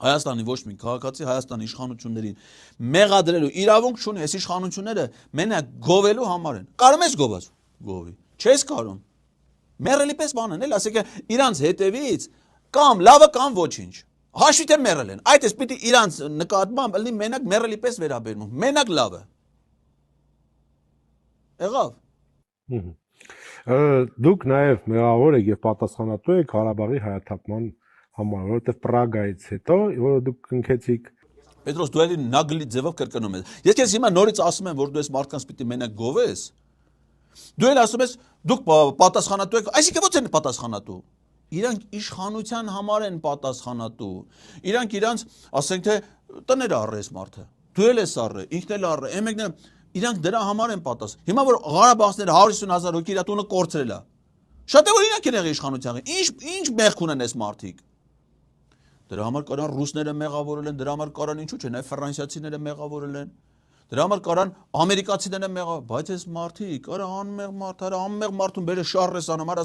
Հայաստանի ոչ մի քաղաքացի Հայաստանի իշխանություններին մեղադրելու իրավունք չունի, այս իշխանությունները մենակ գովելու համար են։ Կարում ես գոված, գովի։ Չես կարում։ Մեռելի պես բան են, էլ ասեք իրանց հետևից կամ լավը կամ ոչինչ։ Հաշվի թե մեռել են։ Այդ էս պիտի իրանց նկատմամբ լինի մենակ մեռելի պես վերաբերվում, մենակ լավը։ Եղավ։ Դուք նաև մեղավոր եք եւ պատասխանատու եք Ղարաբաղի հայաթափման համար, որովհետեւ Պրագայից հետո, որը դուք կնքեցիք Պետրոս, դու էլի նագլի ձևով կրկնում ես։ Ես քեզ հիմա նորից ասում եմ, որ դու ես մարդկանց պիտի մենակ գովես։ Դու էլ ասում ես, դուք պատասխանատու եք, այսինքն ո՞ց են պատասխանատու։ Իրանք իշխանության համար են պատասխանատու։ Իրանք իրանց, ասենք թե տները առես մարդը։ Դու էլ ես առե, ինքն էլ առե, մեկն է, իրանք դրա համար են պատասխան։ Հիմա որ Ղարաբաղցիները 150,000 հոգի իր տունը կորցրել է։ Շատ է որ իրանք են եղել իշխանության։ Ինչ մեղք ունեն այս մարդիկ։ Դրա համար կարան ռուսները մեղավորել են, դրա համար կարան ինչու՞ չէ, նաև ֆրանսիացիները մեղավորել են։ Դրա համար կարան ամերիկացիները մեղավոր, բայց այս մարդիկ, արա անմեղ մարդ, արա անմեղ մարդուն բերե շարես անում, արա